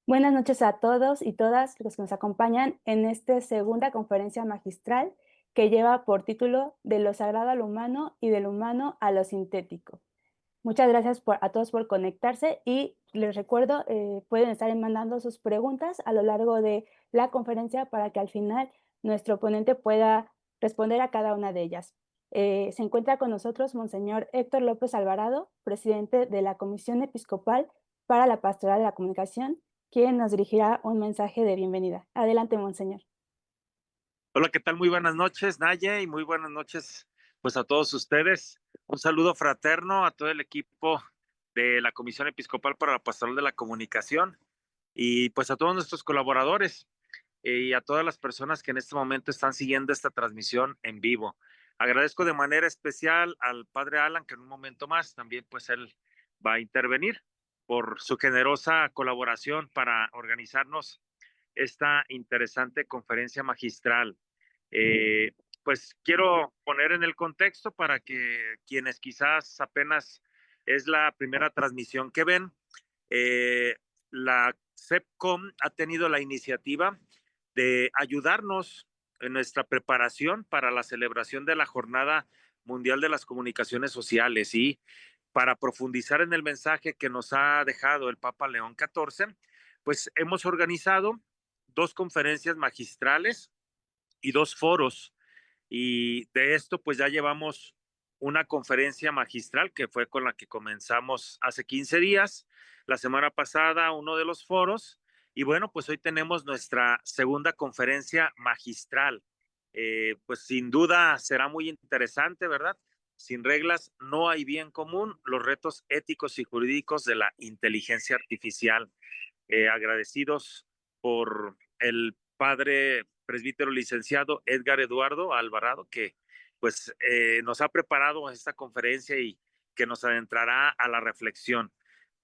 Buenas noches a todos y todas los que nos acompañan en esta segunda conferencia magistral que lleva por título De lo sagrado a lo humano y del humano a lo sintético. Muchas gracias a todos por conectarse y les recuerdo, pueden estar mandando sus preguntas a lo largo de la conferencia para que al final nuestro ponente pueda responder a cada una de ellas. Se encuentra con nosotros Monseñor Héctor López Alvarado, presidente de la Comisión Episcopal para la Pastoral de la Comunicación, quien nos dirigirá un mensaje de bienvenida. Adelante, Monseñor. Hola, ¿qué tal? Muy buenas noches, Naye, y muy buenas noches, pues, a todos ustedes. Un saludo fraterno a todo el equipo de la Comisión Episcopal para la Pastoral de la Comunicación y, pues, a todos nuestros colaboradores, y a todas las personas que en este momento están siguiendo esta transmisión en vivo. Agradezco de manera especial al padre Alan, que en un momento más también, pues, él va a intervenir, por su generosa colaboración para organizarnos esta interesante conferencia magistral. Eh, pues quiero poner en el contexto para que quienes quizás apenas es la primera transmisión que ven, eh, la CEPCOM ha tenido la iniciativa de ayudarnos en nuestra preparación para la celebración de la Jornada Mundial de las Comunicaciones Sociales y para profundizar en el mensaje que nos ha dejado el Papa León XIV, pues hemos organizado dos conferencias magistrales y dos foros. Y de esto, pues ya llevamos una conferencia magistral que fue con la que comenzamos hace 15 días. La semana pasada, uno de los foros. Y bueno, pues hoy tenemos nuestra segunda conferencia magistral. Pues sin duda será muy interesante, ¿verdad? Sin reglas no hay bien común, los retos éticos y jurídicos de la inteligencia artificial. Agradecidos por el padre presbítero licenciado Edgar Eduardo Alvarado, que pues nos ha preparado esta conferencia y que nos adentrará a la reflexión.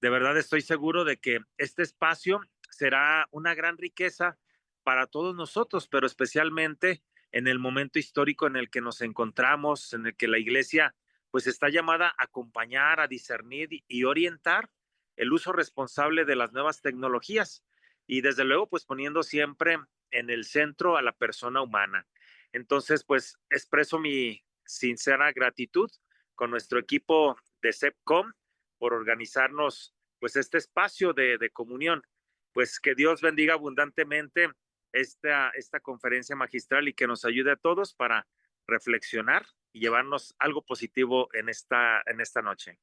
De verdad estoy seguro de que este espacio será una gran riqueza para todos nosotros, pero especialmente en el momento histórico en el que nos encontramos, en el que la iglesia pues está llamada a acompañar, a discernir y orientar el uso responsable de las nuevas tecnologías y desde luego pues poniendo siempre en el centro a la persona humana. Entonces pues expreso mi sincera gratitud con nuestro equipo de CEPCOM por organizarnos pues este espacio de comunión. Pues que Dios bendiga abundantemente esta conferencia magistral y que nos ayude a todos para reflexionar y llevarnos algo positivo en esta noche.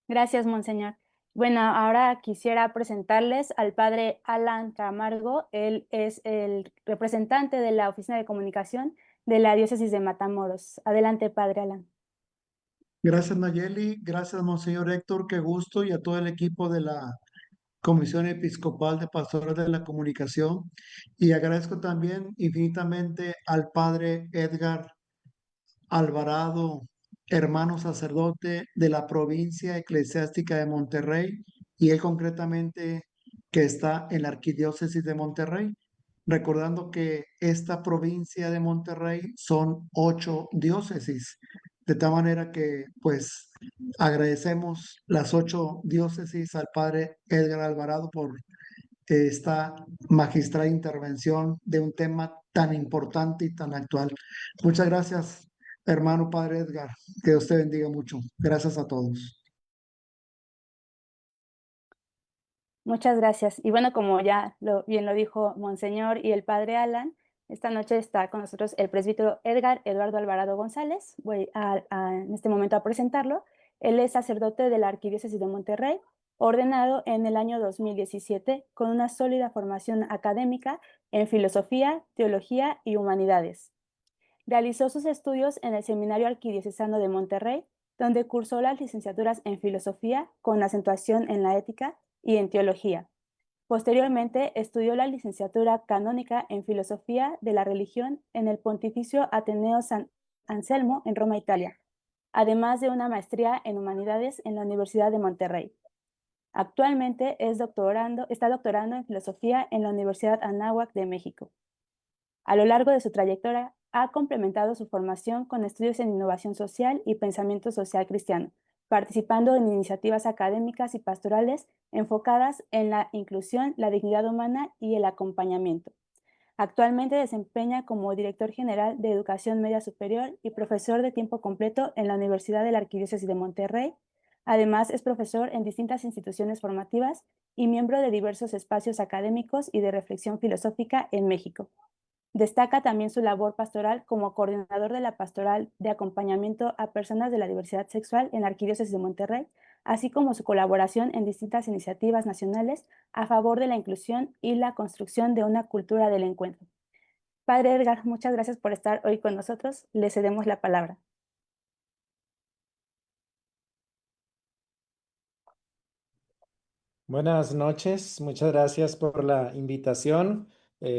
Gracias, Monseñor. Bueno, ahora quisiera presentarles al padre Alan Camargo. Él es el representante de la Oficina de Comunicación de la Diócesis de Matamoros. Adelante, padre Alan. Gracias, Nayeli. Gracias, Monseñor Héctor. Qué gusto. Y a todo el equipo de la Comisión Episcopal de Pastores de la Comunicación. Y agradezco también infinitamente al Padre Edgar Alvarado, hermano sacerdote de la provincia eclesiástica de Monterrey, y él concretamente que está en la Arquidiócesis de Monterrey. Recordando que esta provincia de Monterrey son 8 diócesis, de tal manera que pues agradecemos las 8 diócesis al Padre Edgar Alvarado por esta magistral intervención de un tema tan importante y tan actual. Muchas gracias, hermano Padre Edgar. Que Dios te bendiga mucho. Gracias a todos. Muchas gracias. Y bueno, como ya bien lo dijo Monseñor y el padre Alan, esta noche está con nosotros el presbítero Edgar Eduardo Alvarado González. Voy en este momento a presentarlo. Él es sacerdote de la Arquidiócesis de Monterrey, ordenado en el año 2017 con una sólida formación académica en filosofía, teología y humanidades. Realizó sus estudios en el Seminario Arquidiocesano de Monterrey, donde cursó las licenciaturas en filosofía con acentuación en la ética y en teología. Posteriormente estudió la licenciatura canónica en filosofía de la religión en el Pontificio Ateneo San Anselmo en Roma, Italia, además de una maestría en humanidades en la Universidad de Monterrey. Actualmente está doctorando en filosofía en la Universidad Anáhuac de México. A lo largo de su trayectoria, ha complementado su formación con estudios en innovación social y pensamiento social cristiano, participando en iniciativas académicas y pastorales enfocadas en la inclusión, la dignidad humana y el acompañamiento. Actualmente desempeña como director general de Educación Media Superior y profesor de tiempo completo en la Universidad de la Arquidiócesis de Monterrey. Además, es profesor en distintas instituciones formativas y miembro de diversos espacios académicos y de reflexión filosófica en México. Destaca también su labor pastoral como coordinador de la pastoral de acompañamiento a personas de la diversidad sexual en la Arquidiócesis de Monterrey, así como su colaboración en distintas iniciativas nacionales a favor de la inclusión y la construcción de una cultura del encuentro. Padre Edgar, muchas gracias por estar hoy con nosotros. Le cedemos la palabra. Buenas noches, muchas gracias por la invitación.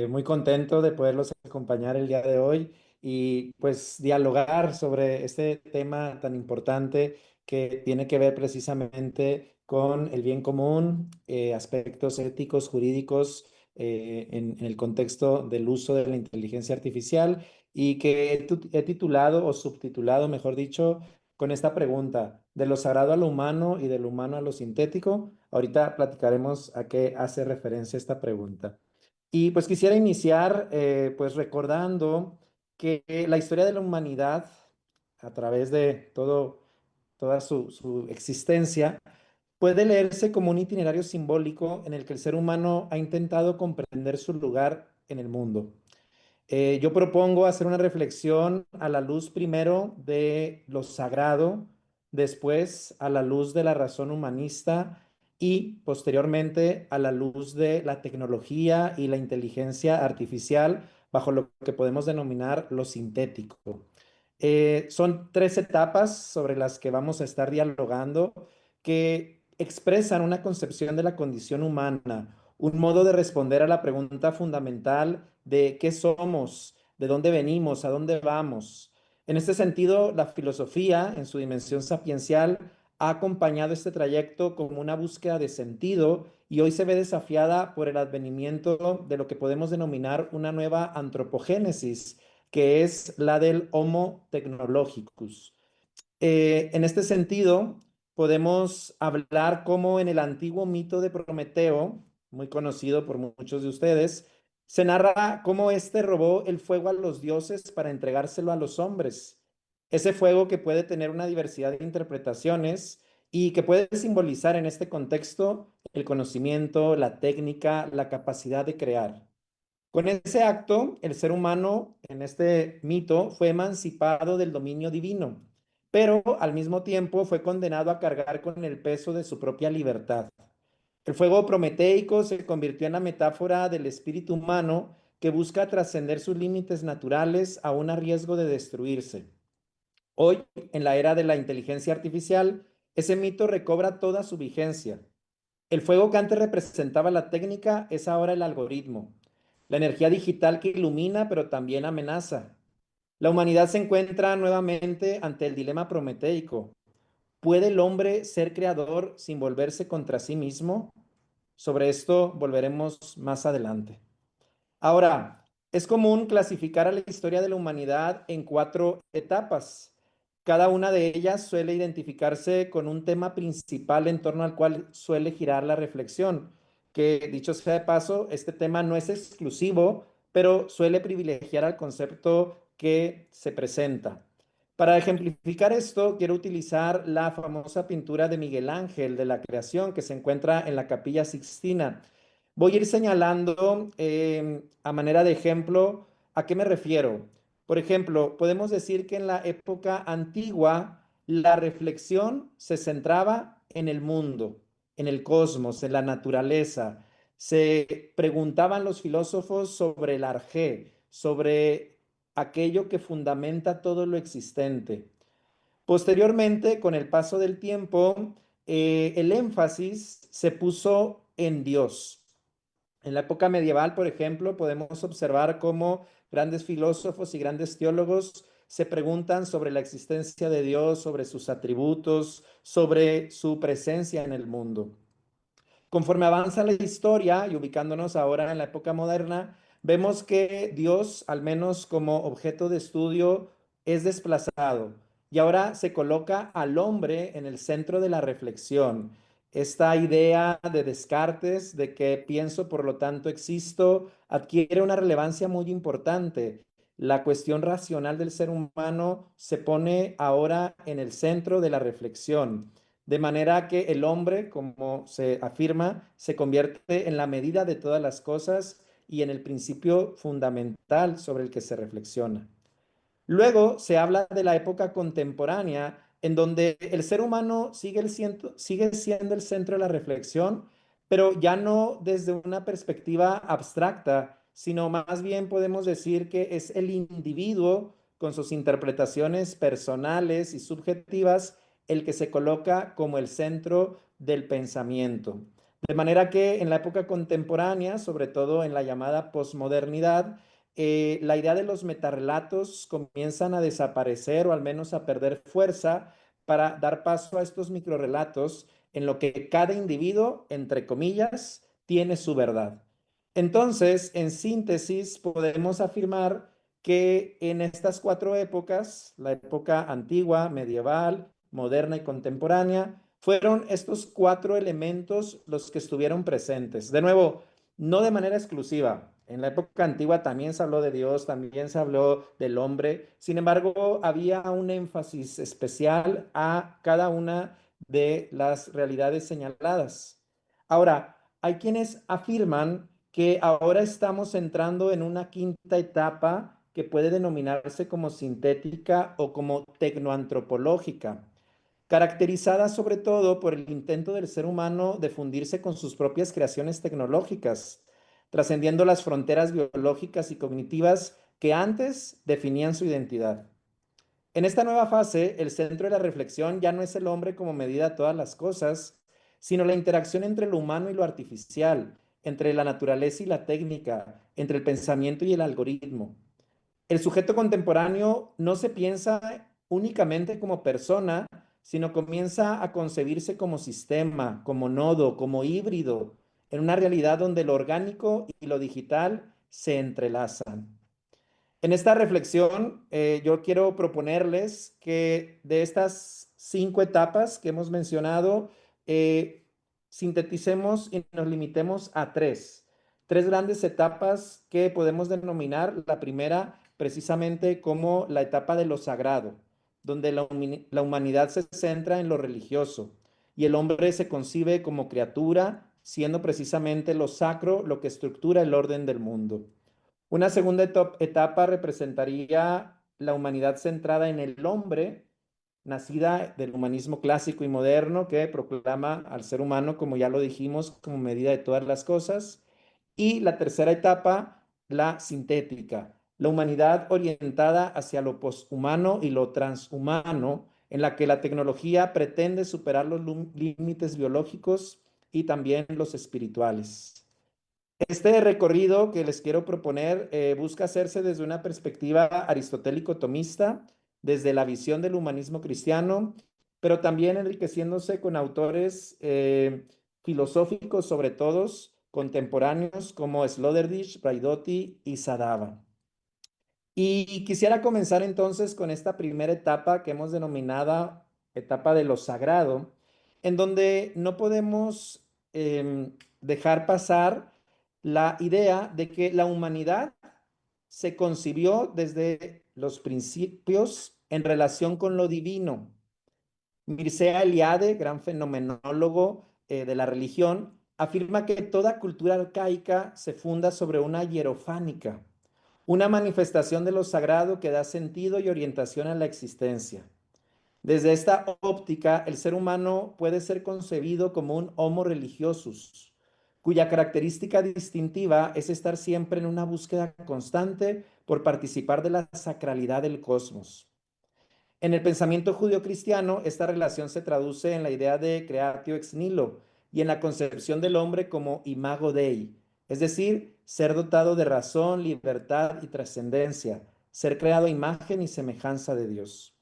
Muy contento de poderlos acompañar el día de hoy y pues dialogar sobre este tema tan importante que tiene que ver precisamente con el bien común, aspectos éticos, jurídicos en el contexto del uso de la inteligencia artificial y que he titulado o subtitulado, mejor dicho, con esta pregunta, de lo sagrado a lo humano y de lo humano a lo sintético. Ahorita platicaremos a qué hace referencia esta pregunta. Y pues quisiera iniciar pues recordando que la historia de la humanidad, a través de toda su existencia, puede leerse como un itinerario simbólico en el que el ser humano ha intentado comprender su lugar en el mundo. Yo propongo hacer una reflexión a la luz primero de lo sagrado, después a la luz de la razón humanista y posteriormente a la luz de la tecnología y la inteligencia artificial bajo lo que podemos denominar lo sintético. Son tres etapas sobre las que vamos a estar dialogando que expresan una concepción de la condición humana, un modo de responder a la pregunta fundamental de qué somos, de dónde venimos, a dónde vamos. En este sentido, la filosofía, en su dimensión sapiencial, ha acompañado este trayecto como una búsqueda de sentido y hoy se ve desafiada por el advenimiento de lo que podemos denominar una nueva antropogénesis, que es la del Homo technologicus. En este sentido, podemos hablar como en el antiguo mito de Prometeo, muy conocido por muchos de ustedes, se narra cómo éste robó el fuego a los dioses para entregárselo a los hombres. Ese fuego que puede tener una diversidad de interpretaciones y que puede simbolizar en este contexto el conocimiento, la técnica, la capacidad de crear. Con ese acto, el ser humano en este mito fue emancipado del dominio divino, pero al mismo tiempo fue condenado a cargar con el peso de su propia libertad. El fuego prometeico se convirtió en la metáfora del espíritu humano que busca trascender sus límites naturales aún a riesgo de destruirse. Hoy, en la era de la inteligencia artificial, ese mito recobra toda su vigencia. El fuego que antes representaba la técnica es ahora el algoritmo, la energía digital que ilumina pero también amenaza. La humanidad se encuentra nuevamente ante el dilema prometeico. ¿Puede el hombre ser creador sin volverse contra sí mismo? Sobre esto volveremos más adelante. Ahora, es común clasificar a la historia de la humanidad en cuatro etapas. Cada una de ellas suele identificarse con un tema principal en torno al cual suele girar la reflexión, que dicho sea de paso, este tema no es exclusivo, pero suele privilegiar al concepto que se presenta. Para ejemplificar esto, quiero utilizar la famosa pintura de Miguel Ángel de la Creación que se encuentra en la Capilla Sixtina. Voy a ir señalando a manera de ejemplo a qué me refiero. Por ejemplo, podemos decir que en la época antigua la reflexión se centraba en el mundo, en el cosmos, en la naturaleza. Se preguntaban los filósofos sobre el arjé, sobre aquello que fundamenta todo lo existente. Posteriormente, con el paso del tiempo, el énfasis se puso en Dios. En la época medieval, por ejemplo, podemos observar cómo grandes filósofos y grandes teólogos se preguntan sobre la existencia de Dios, sobre sus atributos, sobre su presencia en el mundo. Conforme avanza la historia y ubicándonos ahora en la época moderna, vemos que Dios, al menos como objeto de estudio, es desplazado. y ahora se coloca al hombre en el centro de la reflexión. Esta idea de Descartes, de que pienso, por lo tanto existo, adquiere una relevancia muy importante. La cuestión racional del ser humano se pone ahora en el centro de la reflexión, de manera que el hombre, como se afirma, se convierte en la medida de todas las cosas y en el principio fundamental sobre el que se reflexiona. Luego se habla de la época contemporánea, en donde el ser humano sigue siendo el centro de la reflexión, pero ya no desde una perspectiva abstracta, sino más bien podemos decir que es el individuo con sus interpretaciones personales y subjetivas el que se coloca como el centro del pensamiento. De manera que en la época contemporánea, sobre todo en la llamada posmodernidad, la idea de los metarrelatos comienzan a desaparecer o al menos a perder fuerza para dar paso a estos microrrelatos en lo que cada individuo, entre comillas, tiene su verdad. Entonces, en síntesis, podemos afirmar que en estas cuatro épocas, la época antigua, medieval, moderna y contemporánea, fueron estos cuatro elementos los que estuvieron presentes. De nuevo, no de manera exclusiva. En la época antigua también se habló de Dios, también se habló del hombre. Sin embargo, había un énfasis especial a cada una de las realidades señaladas. Ahora, hay quienes afirman que ahora estamos entrando en una quinta etapa que puede denominarse como sintética o como tecnoantropológica, caracterizada sobre todo por el intento del ser humano de fundirse con sus propias creaciones tecnológicas, trascendiendo las fronteras biológicas y cognitivas que antes definían su identidad. En esta nueva fase, el centro de la reflexión ya no es el hombre como medida de todas las cosas, sino la interacción entre lo humano y lo artificial, entre la naturaleza y la técnica, entre el pensamiento y el algoritmo. El sujeto contemporáneo no se piensa únicamente como persona, sino comienza a concebirse como sistema, como nodo, como híbrido, en una realidad donde lo orgánico y lo digital se entrelazan. En esta reflexión, yo quiero proponerles que de estas 5 etapas que hemos mencionado, sinteticemos y nos limitemos a 3. 3 grandes etapas que podemos denominar la primera precisamente como la etapa de lo sagrado, donde la humanidad se centra en lo religioso y el hombre se concibe como criatura, siendo precisamente lo sacro lo que estructura el orden del mundo. Una segunda etapa representaría la humanidad centrada en el hombre, nacida del humanismo clásico y moderno que proclama al ser humano, como ya lo dijimos, como medida de todas las cosas. Y la tercera etapa, la sintética, la humanidad orientada hacia lo poshumano y lo transhumano, en la que la tecnología pretende superar los límites biológicos y también los espirituales. Este recorrido que les quiero proponer busca hacerse desde una perspectiva aristotélico-tomista, desde la visión del humanismo cristiano, pero también enriqueciéndose con autores filosóficos, sobre todo contemporáneos, como Sloterdijk, Braidotti y Sadava. Y quisiera comenzar entonces con esta primera etapa que hemos denominado etapa de lo sagrado, en donde no podemos dejar pasar la idea de que la humanidad se concibió desde los principios en relación con lo divino. Mircea Eliade, gran fenomenólogo de la religión, afirma que toda cultura arcaica se funda sobre una hierofánica, una manifestación de lo sagrado que da sentido y orientación a la existencia. Desde esta óptica, el ser humano puede ser concebido como un homo religiosus, cuya característica distintiva es estar siempre en una búsqueda constante por participar de la sacralidad del cosmos. En el pensamiento judio-cristiano, esta relación se traduce en la idea de creatio ex nihilo y en la concepción del hombre como imago Dei, es decir, ser dotado de razón, libertad y trascendencia, ser creado a imagen y semejanza de Dios.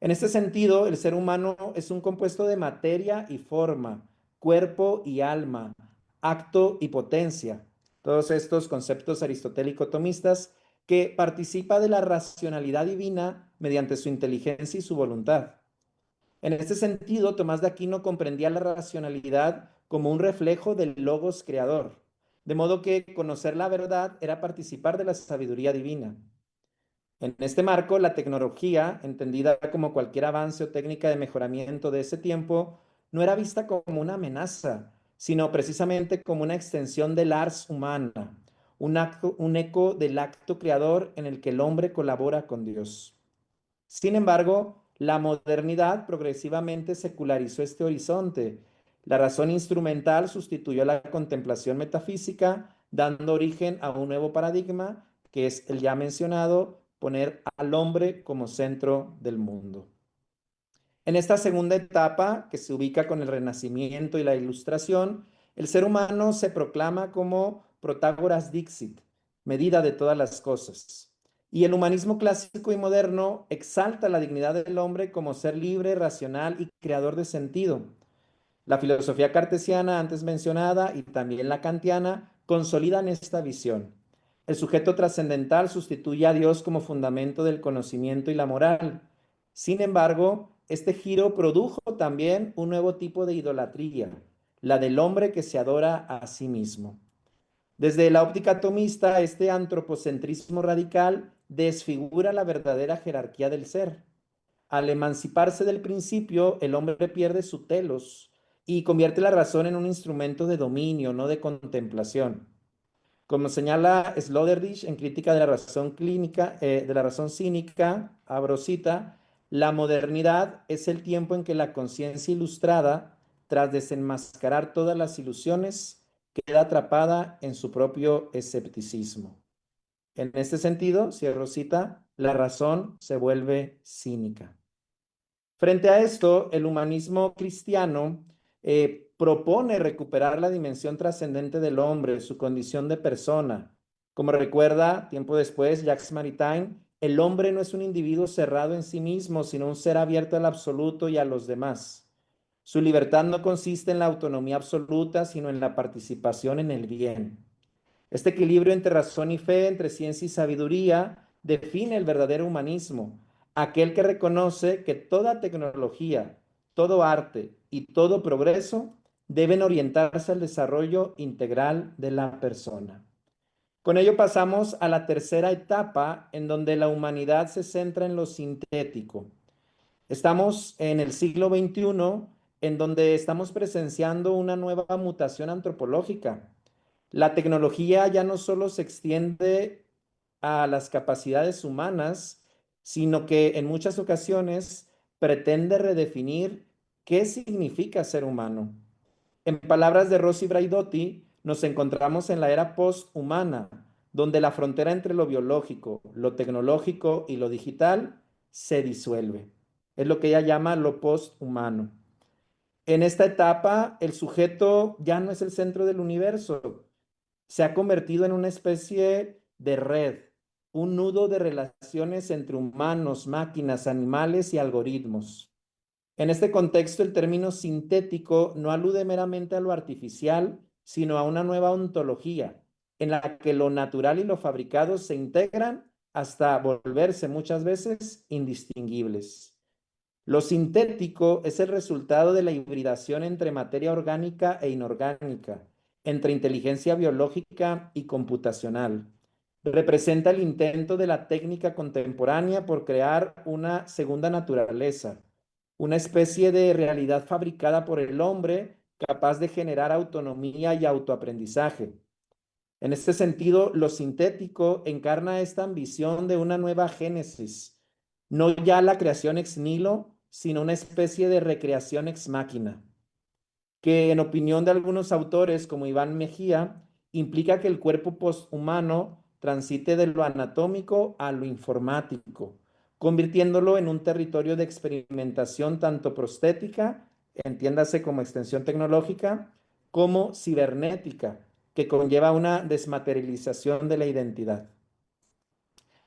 En este sentido, el ser humano es un compuesto de materia y forma, cuerpo y alma, acto y potencia. Todos estos conceptos aristotélico-tomistas que participa de la racionalidad divina mediante su inteligencia y su voluntad. En este sentido, Tomás de Aquino comprendía la racionalidad como un reflejo del logos creador, de modo que conocer la verdad era participar de la sabiduría divina. En este marco, la tecnología, entendida como cualquier avance o técnica de mejoramiento de ese tiempo, no era vista como una amenaza, sino precisamente como una extensión del ars humana, un eco del acto creador en el que el hombre colabora con Dios. Sin embargo, la modernidad progresivamente secularizó este horizonte. La razón instrumental sustituyó la contemplación metafísica, dando origen a un nuevo paradigma, que es el ya mencionado, poner al hombre como centro del mundo. En esta segunda etapa, que se ubica con el Renacimiento y la Ilustración, el ser humano se proclama como Protagoras Dixit, medida de todas las cosas. Y el humanismo clásico y moderno exalta la dignidad del hombre como ser libre, racional y creador de sentido. La filosofía cartesiana antes mencionada y también la kantiana consolidan esta visión. El sujeto trascendental sustituye a Dios como fundamento del conocimiento y la moral. Sin embargo, este giro produjo también un nuevo tipo de idolatría, la del hombre que se adora a sí mismo. Desde la óptica atomista, este antropocentrismo radical desfigura la verdadera jerarquía del ser. Al emanciparse del principio, el hombre pierde su telos y convierte la razón en un instrumento de dominio, no de contemplación. Como señala Sloterdijk en Crítica de la Razón Clínica, de la Razón Cínica, abro cita, la modernidad es el tiempo en que la conciencia ilustrada, tras desenmascarar todas las ilusiones, queda atrapada en su propio escepticismo. En este sentido, cierro cita, la razón se vuelve cínica. Frente a esto, el humanismo cristiano propone recuperar la dimensión trascendente del hombre, su condición de persona. Como recuerda, tiempo después, Jacques Maritain, el hombre no es un individuo cerrado en sí mismo, sino un ser abierto al absoluto y a los demás. Su libertad no consiste en la autonomía absoluta, sino en la participación en el bien. Este equilibrio entre razón y fe, entre ciencia y sabiduría, define el verdadero humanismo, aquel que reconoce que toda tecnología, todo arte y todo progreso deben orientarse al desarrollo integral de la persona. Con ello pasamos a la tercera etapa, en donde la humanidad se centra en lo sintético. Estamos en el siglo XXI, en donde estamos presenciando una nueva mutación antropológica. La tecnología ya no solo se extiende a las capacidades humanas, sino que en muchas ocasiones pretende redefinir qué significa ser humano. En palabras de Rossi Braidotti, nos encontramos en la era posthumana, donde la frontera entre lo biológico, lo tecnológico y lo digital se disuelve. Es lo que ella llama lo posthumano. En esta etapa, el sujeto ya no es el centro del universo, se ha convertido en una especie de red, un nudo de relaciones entre humanos, máquinas, animales y algoritmos. En este contexto, el término sintético no alude meramente a lo artificial, sino a una nueva ontología, en la que lo natural y lo fabricado se integran hasta volverse muchas veces indistinguibles. Lo sintético es el resultado de la hibridación entre materia orgánica e inorgánica, entre inteligencia biológica y computacional. Representa el intento de la técnica contemporánea por crear una segunda naturaleza, una especie de realidad fabricada por el hombre capaz de generar autonomía y autoaprendizaje. En este sentido, lo sintético encarna esta ambición de una nueva génesis, no ya la creación ex nihilo, sino una especie de recreación ex machina, que en opinión de algunos autores como Iván Mejía, implica que el cuerpo posthumano transite de lo anatómico a lo informático, convirtiéndolo en un territorio de experimentación tanto prostética, entiéndase como extensión tecnológica, como cibernética, que conlleva una desmaterialización de la identidad.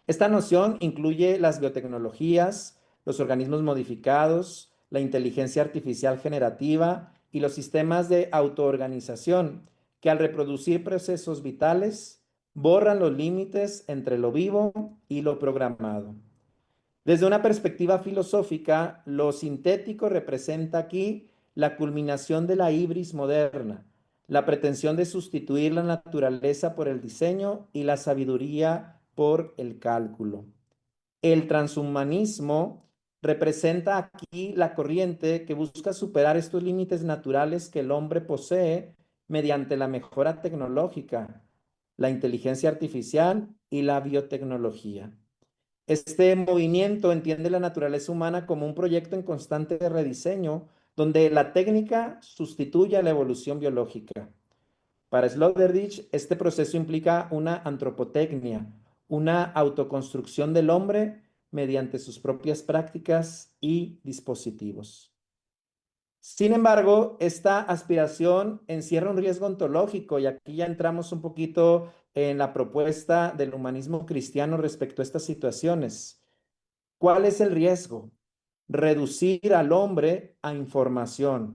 Esta noción incluye las biotecnologías, los organismos modificados, la inteligencia artificial generativa y los sistemas de autoorganización, que al reproducir procesos vitales, borran los límites entre lo vivo y lo programado. Desde una perspectiva filosófica, lo sintético representa aquí la culminación de la ibris moderna, la pretensión de sustituir la naturaleza por el diseño y la sabiduría por el cálculo. El transhumanismo representa aquí la corriente que busca superar estos límites naturales que el hombre posee mediante la mejora tecnológica, la inteligencia artificial y la biotecnología. Este movimiento entiende la naturaleza humana como un proyecto en constante rediseño, donde la técnica sustituye a la evolución biológica. Para Sloterdijk, este proceso implica una antropotecnia, una autoconstrucción del hombre mediante sus propias prácticas y dispositivos. Sin embargo, esta aspiración encierra un riesgo ontológico, y aquí ya entramos un poquito en la propuesta del humanismo cristiano respecto a estas situaciones. ¿Cuál es el riesgo? Reducir al hombre a información,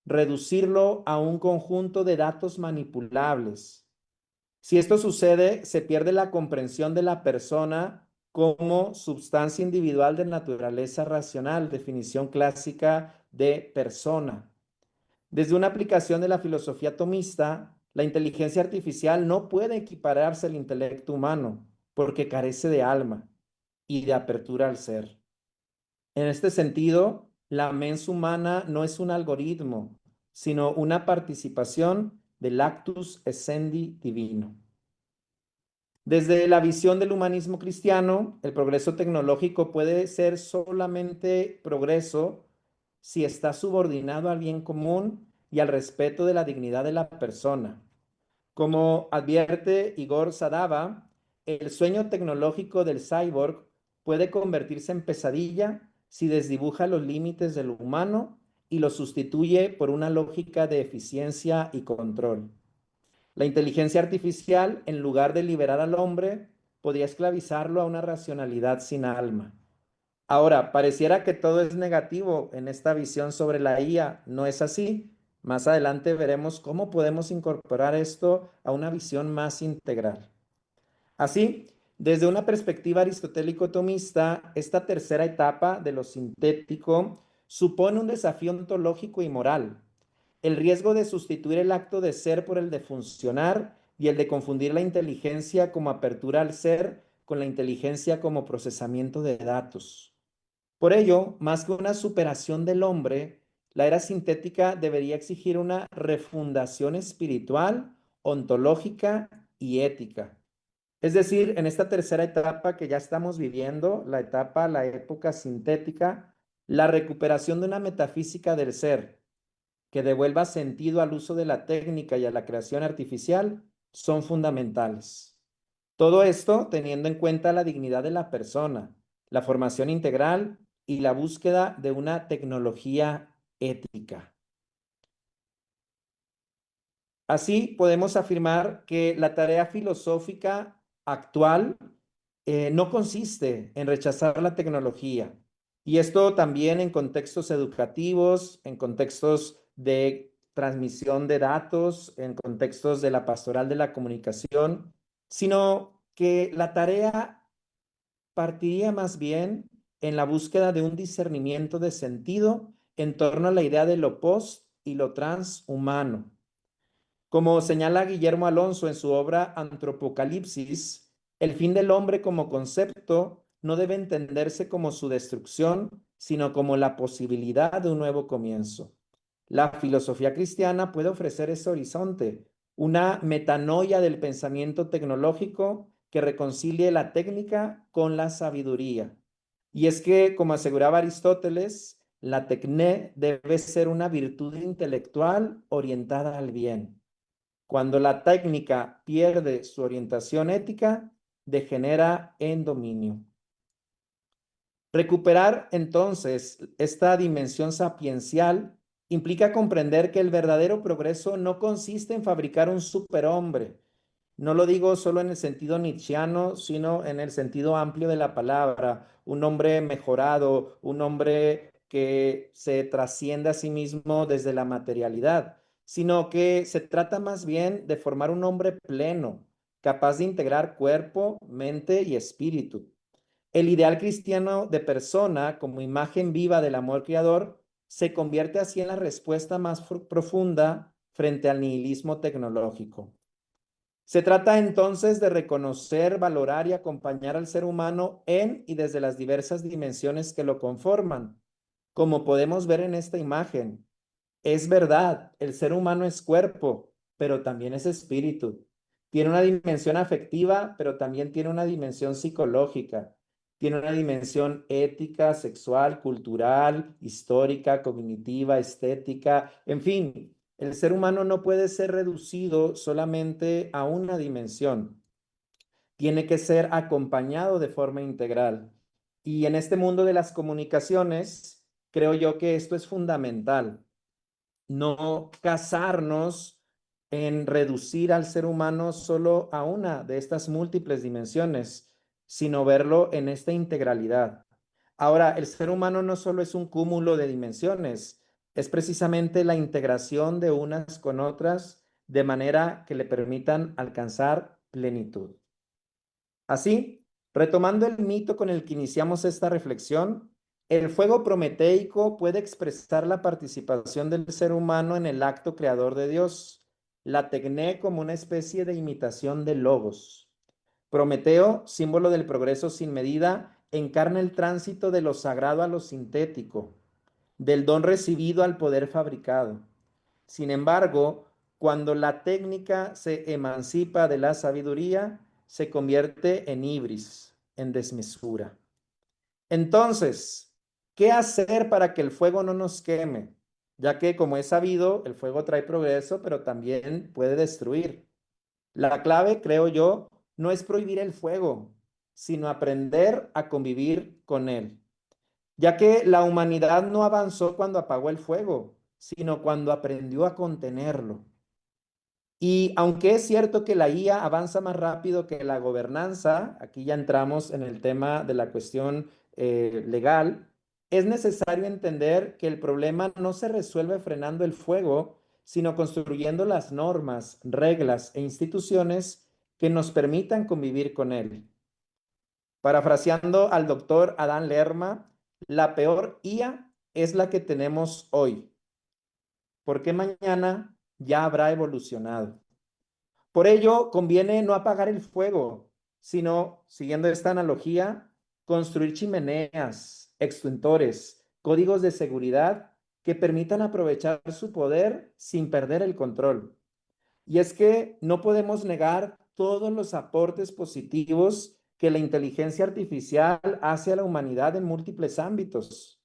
reducirlo a un conjunto de datos manipulables. Si esto sucede, se pierde la comprensión de la persona como substancia individual de naturaleza racional, definición clásica de persona. Desde una aplicación de la filosofía tomista, la inteligencia artificial no puede equipararse al intelecto humano porque carece de alma y de apertura al ser. En este sentido, la mens humana no es un algoritmo, sino una participación del actus essendi divino. Desde la visión del humanismo cristiano, el progreso tecnológico puede ser solamente progreso si está subordinado al bien común y al respeto de la dignidad de la persona. Como advierte Igor Sadava, el sueño tecnológico del cyborg puede convertirse en pesadilla si desdibuja los límites de lo humano y lo sustituye por una lógica de eficiencia y control. La inteligencia artificial, en lugar de liberar al hombre, podría esclavizarlo a una racionalidad sin alma. Ahora, pareciera que todo es negativo en esta visión sobre la IA. No es así. Más adelante veremos cómo podemos incorporar esto a una visión más integral. Así, desde una perspectiva aristotélico-tomista, esta tercera etapa de lo sintético supone un desafío ontológico y moral. El riesgo de sustituir el acto de ser por el de funcionar y el de confundir la inteligencia como apertura al ser con la inteligencia como procesamiento de datos. Por ello, más que una superación del hombre, la era sintética debería exigir una refundación espiritual, ontológica y ética. Es decir, en esta tercera etapa que ya estamos viviendo, la época sintética, la recuperación de una metafísica del ser que devuelva sentido al uso de la técnica y a la creación artificial son fundamentales. Todo esto teniendo en cuenta la dignidad de la persona, la formación integral y la búsqueda de una tecnología ética. Así podemos afirmar que la tarea filosófica actual no consiste en rechazar la tecnología. Y esto también en contextos educativos, en contextos de transmisión de datos, en contextos de la pastoral de la comunicación, sino que la tarea partiría más bien en la búsqueda de un discernimiento de sentido en torno a la idea de lo post y lo transhumano. Como señala Guillermo Alonso en su obra Antropocalipsis, el fin del hombre como concepto no debe entenderse como su destrucción, sino como la posibilidad de un nuevo comienzo. La filosofía cristiana puede ofrecer ese horizonte, una metanoia del pensamiento tecnológico que reconcilie la técnica con la sabiduría. Y es que, como aseguraba Aristóteles, la tecné debe ser una virtud intelectual orientada al bien. Cuando la técnica pierde su orientación ética, degenera en dominio. Recuperar entonces esta dimensión sapiencial implica comprender que el verdadero progreso no consiste en fabricar un superhombre. No lo digo solo en el sentido nietzscheano, sino en el sentido amplio de la palabra. Un hombre mejorado, un hombre que se trasciende a sí mismo desde la materialidad, sino que se trata más bien de formar un hombre pleno, capaz de integrar cuerpo, mente y espíritu. El ideal cristiano de persona, como imagen viva del amor creador, se convierte así en la respuesta más profunda frente al nihilismo tecnológico. Se trata entonces de reconocer, valorar y acompañar al ser humano en y desde las diversas dimensiones que lo conforman. Como podemos ver en esta imagen, es verdad, el ser humano es cuerpo, pero también es espíritu. Tiene una dimensión afectiva, pero también tiene una dimensión psicológica. Tiene una dimensión ética, sexual, cultural, histórica, cognitiva, estética, en fin. El ser humano no puede ser reducido solamente a una dimensión. Tiene que ser acompañado de forma integral. Y en este mundo de las comunicaciones, creo yo que esto es fundamental. No casarnos en reducir al ser humano solo a una de estas múltiples dimensiones, sino verlo en esta integralidad. Ahora, el ser humano no solo es un cúmulo de dimensiones, es precisamente la integración de unas con otras de manera que le permitan alcanzar plenitud. Así, retomando el mito con el que iniciamos esta reflexión, el fuego prometeico puede expresar la participación del ser humano en el acto creador de Dios, la tecné como una especie de imitación del logos. Prometeo, símbolo del progreso sin medida, encarna el tránsito de lo sagrado a lo sintético, del don recibido al poder fabricado. Sin embargo, cuando la técnica se emancipa de la sabiduría, se convierte en ibris, en desmesura. Entonces, ¿qué hacer para que el fuego no nos queme? Ya que, como es sabido, el fuego trae progreso, pero también puede destruir. La clave, creo yo, no es prohibir el fuego, sino aprender a convivir con él, ya que la humanidad no avanzó cuando apagó el fuego, sino cuando aprendió a contenerlo. Y aunque es cierto que la IA avanza más rápido que la gobernanza, aquí ya entramos en el tema de la cuestión legal, es necesario entender que el problema no se resuelve frenando el fuego, sino construyendo las normas, reglas e instituciones que nos permitan convivir con él. Parafraseando al doctor Adán Lerma, la peor IA es la que tenemos hoy, porque mañana ya habrá evolucionado. Por ello, conviene no apagar el fuego, sino, siguiendo esta analogía, construir chimeneas, extintores, códigos de seguridad que permitan aprovechar su poder sin perder el control. Y es que no podemos negar todos los aportes positivos que la inteligencia artificial hace a la humanidad en múltiples ámbitos.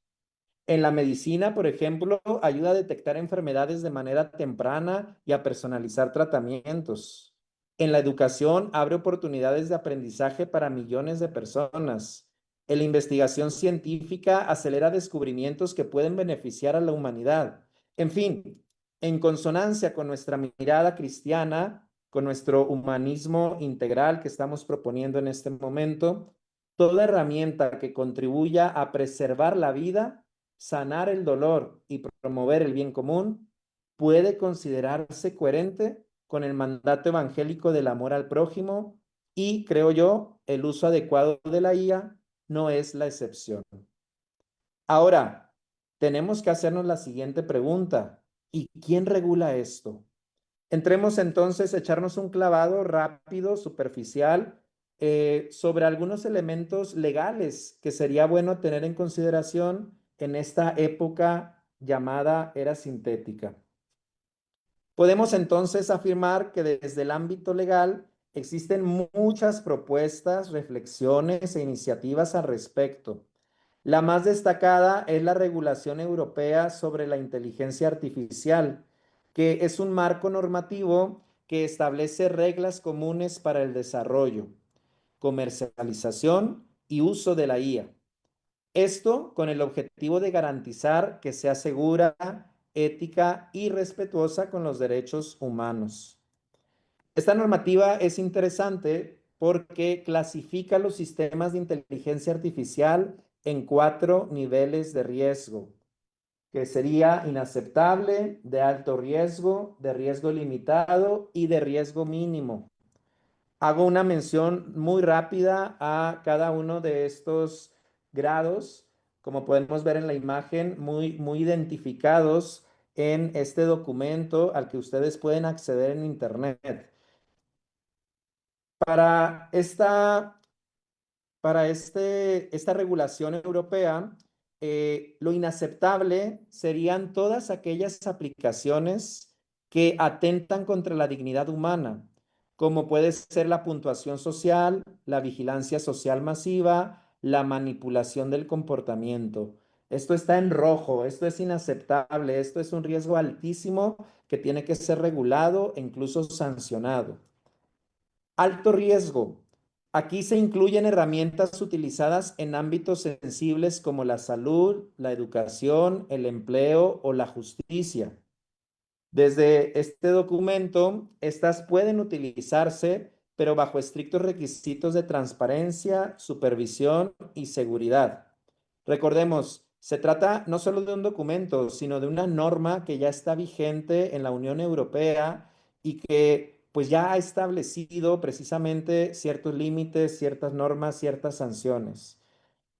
En la medicina, por ejemplo, ayuda a detectar enfermedades de manera temprana y a personalizar tratamientos. En la educación, abre oportunidades de aprendizaje para millones de personas. En la investigación científica, acelera descubrimientos que pueden beneficiar a la humanidad. En fin, en consonancia con nuestra mirada cristiana, con nuestro humanismo integral que estamos proponiendo en este momento, toda herramienta que contribuya a preservar la vida, sanar el dolor y promover el bien común puede considerarse coherente con el mandato evangélico del amor al prójimo y, creo yo, el uso adecuado de la IA no es la excepción. Ahora, tenemos que hacernos la siguiente pregunta: ¿y quién regula esto? Entremos entonces a echarnos un clavado rápido, superficial, sobre algunos elementos legales que sería bueno tener en consideración en esta época llamada era sintética. Podemos entonces afirmar que desde el ámbito legal existen muchas propuestas, reflexiones e iniciativas al respecto. La más destacada es la regulación europea sobre la inteligencia artificial, que es un marco normativo que establece reglas comunes para el desarrollo, comercialización y uso de la IA. Esto con el objetivo de garantizar que sea segura, ética y respetuosa con los derechos humanos. Esta normativa es interesante porque clasifica los sistemas de inteligencia artificial en 4 niveles de riesgo, que sería inaceptable, de alto riesgo, de riesgo limitado y de riesgo mínimo. Hago una mención muy rápida a cada uno de estos grados, como podemos ver en la imagen, muy identificados en este documento al que ustedes pueden acceder en Internet. Para esta regulación europea, lo inaceptable serían todas aquellas aplicaciones que atentan contra la dignidad humana, como puede ser la puntuación social, la vigilancia social masiva, la manipulación del comportamiento. Esto está en rojo, esto es inaceptable, esto es un riesgo altísimo que tiene que ser regulado e incluso sancionado. Alto riesgo. Aquí se incluyen herramientas utilizadas en ámbitos sensibles como la salud, la educación, el empleo o la justicia. Desde este documento, estas pueden utilizarse, pero bajo estrictos requisitos de transparencia, supervisión y seguridad. Recordemos, se trata no solo de un documento, sino de una norma que ya está vigente en la Unión Europea y que pues ya ha establecido precisamente ciertos límites, ciertas normas, ciertas sanciones.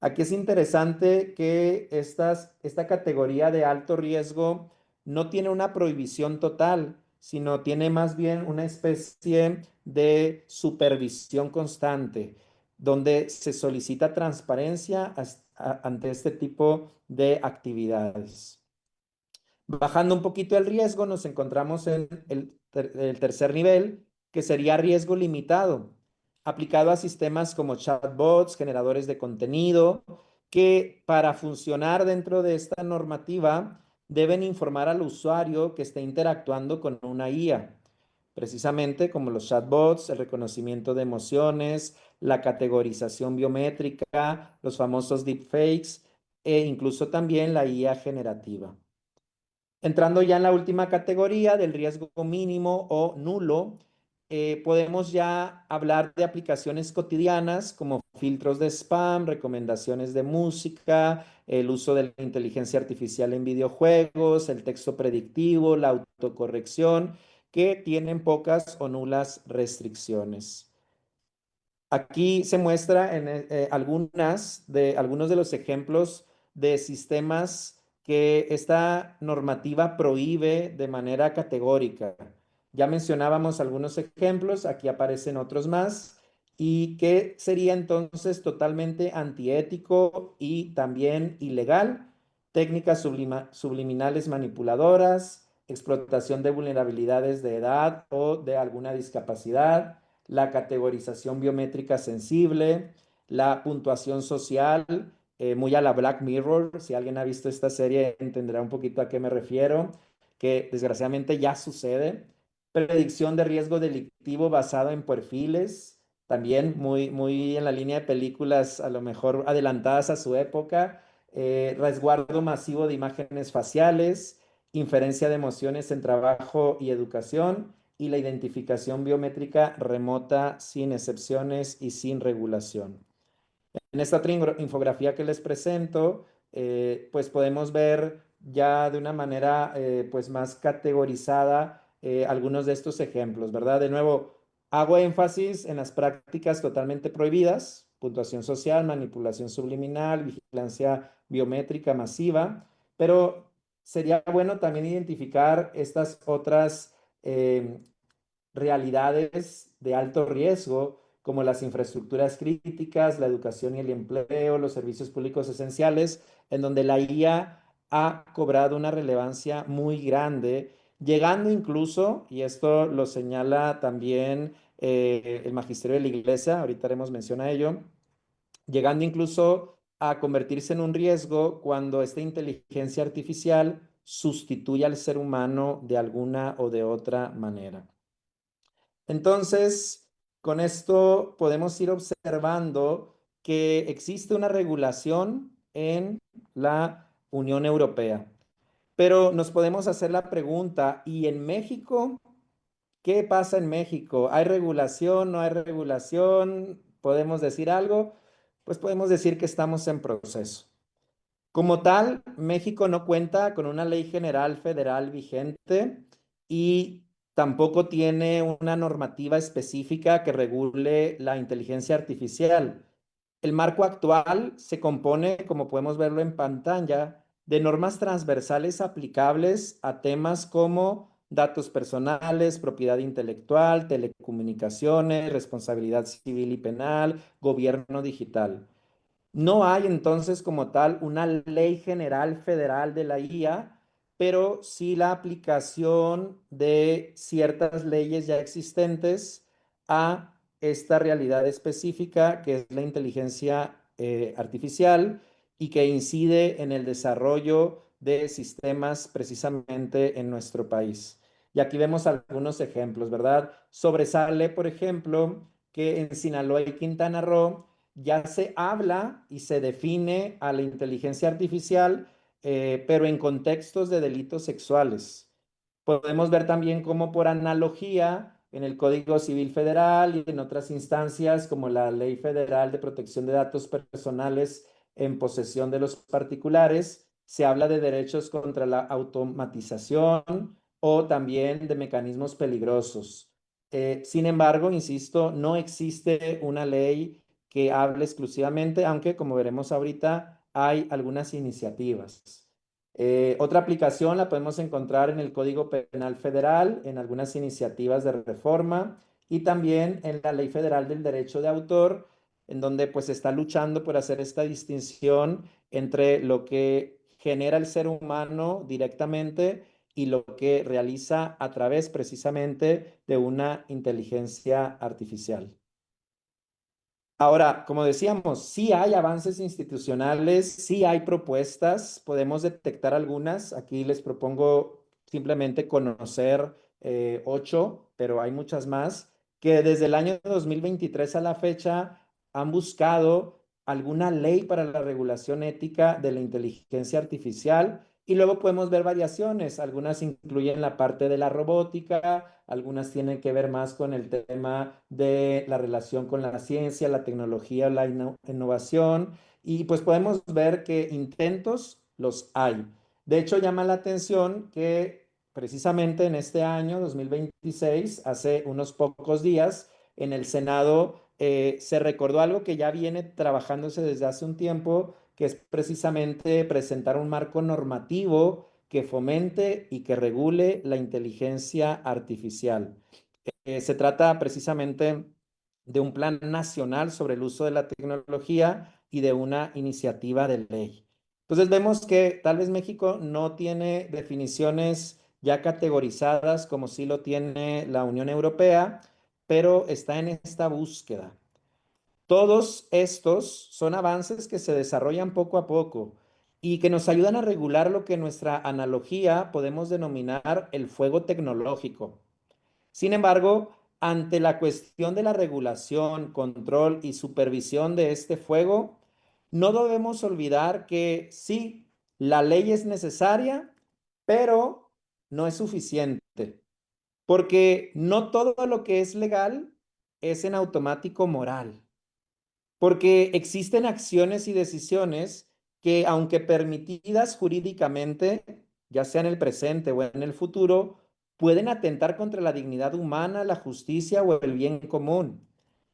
Aquí es interesante que esta categoría de alto riesgo no tiene una prohibición total, sino tiene más bien una especie de supervisión constante, donde se solicita transparencia ante este tipo de actividades. Bajando un poquito el riesgo, nos encontramos en el tercer nivel, que sería riesgo limitado, aplicado a sistemas como chatbots, generadores de contenido, que para funcionar dentro de esta normativa deben informar al usuario que esté interactuando con una IA, precisamente como los chatbots, el reconocimiento de emociones, la categorización biométrica, los famosos deepfakes e incluso también la IA generativa. Entrando ya en la última categoría del riesgo mínimo o nulo, podemos ya hablar de aplicaciones cotidianas como filtros de spam, recomendaciones de música, el uso de la inteligencia artificial en videojuegos, el texto predictivo, la autocorrección, que tienen pocas o nulas restricciones. Aquí se muestra en algunos de los ejemplos de sistemas que esta normativa prohíbe de manera categórica. Ya mencionábamos algunos ejemplos, aquí aparecen otros más, y que sería entonces totalmente antiético y también ilegal. Técnicas subliminales manipuladoras, explotación de vulnerabilidades de edad o de alguna discapacidad, la categorización biométrica sensible, la puntuación social, muy a la Black Mirror. Si alguien ha visto esta serie entenderá un poquito a qué me refiero, que desgraciadamente ya sucede. Predicción de riesgo delictivo basado en perfiles, también muy en la línea de películas a lo mejor adelantadas a su época. Resguardo masivo de imágenes faciales, inferencia de emociones en trabajo y educación, y la identificación biométrica remota sin excepciones y sin regulación. En esta otra infografía que les presento, pues podemos ver ya de una manera pues más categorizada algunos de estos ejemplos, ¿verdad? De nuevo, hago énfasis en las prácticas totalmente prohibidas: puntuación social, manipulación subliminal, vigilancia biométrica masiva, pero sería bueno también identificar estas otras realidades de alto riesgo, como las infraestructuras críticas, la educación y el empleo, los servicios públicos esenciales, en donde la IA ha cobrado una relevancia muy grande, llegando incluso, y esto lo señala también el magisterio de la Iglesia, ahorita haremos mención a ello, llegando incluso a convertirse en un riesgo cuando esta inteligencia artificial sustituye al ser humano de alguna o de otra manera. Entonces, con esto podemos ir observando que existe una regulación en la Unión Europea. Pero nos podemos hacer la pregunta, ¿y en México? ¿Qué pasa en México? ¿Hay regulación? ¿No hay regulación? ¿Podemos decir algo? Pues podemos decir que estamos en proceso. Como tal, México no cuenta con una ley general federal vigente y tampoco tiene una normativa específica que regule la inteligencia artificial. El marco actual se compone, como podemos verlo en pantalla, de normas transversales aplicables a temas como datos personales, propiedad intelectual, telecomunicaciones, responsabilidad civil y penal, gobierno digital. No hay entonces como tal una ley general federal de la IA, pero sí la aplicación de ciertas leyes ya existentes a esta realidad específica que es la inteligencia artificial y que incide en el desarrollo de sistemas precisamente en nuestro país. Y aquí vemos algunos ejemplos, ¿verdad? Sobresale, por ejemplo, que en Sinaloa y Quintana Roo ya se habla y se define a la inteligencia artificial, pero en contextos de delitos sexuales. Podemos ver también cómo por analogía en el Código Civil Federal y en otras instancias como la Ley Federal de Protección de Datos Personales en posesión de los particulares, se habla de derechos contra la automatización o también de mecanismos peligrosos. Sin embargo, insisto, no existe una ley que hable exclusivamente, aunque como veremos ahorita, hay algunas iniciativas. Otra aplicación la podemos encontrar en el Código Penal Federal, en algunas iniciativas de reforma y también en la Ley Federal del Derecho de Autor, en donde pues está luchando por hacer esta distinción entre lo que genera el ser humano directamente y lo que realiza a través precisamente de una inteligencia artificial. Ahora, como decíamos, sí hay avances institucionales, sí hay propuestas, podemos detectar algunas. Aquí les propongo simplemente conocer 8, pero hay muchas más, que desde el año 2023 a la fecha han buscado alguna ley para la regulación ética de la inteligencia artificial. Y luego podemos ver variaciones. Algunas incluyen la parte de la robótica, algunas tienen que ver más con el tema de la relación con la ciencia, la tecnología, la innovación. Y pues podemos ver que intentos los hay. De hecho, llama la atención que precisamente en este año 2026, hace unos pocos días, en el Senado se recordó algo que ya viene trabajándose desde hace un tiempo, que es precisamente presentar un marco normativo que fomente y que regule la inteligencia artificial. Se trata precisamente de un plan nacional sobre el uso de la tecnología y de una iniciativa de ley. Entonces vemos que tal vez México no tiene definiciones ya categorizadas como sí lo tiene la Unión Europea, pero está en esta búsqueda. Todos estos son avances que se desarrollan poco a poco y que nos ayudan a regular lo que en nuestra analogía podemos denominar el fuego tecnológico. Sin embargo, ante la cuestión de la regulación, control y supervisión de este fuego, no debemos olvidar que sí, la ley es necesaria, pero no es suficiente, porque no todo lo que es legal es en automático moral. Porque existen acciones y decisiones que, aunque permitidas jurídicamente, ya sea en el presente o en el futuro, pueden atentar contra la dignidad humana, la justicia o el bien común.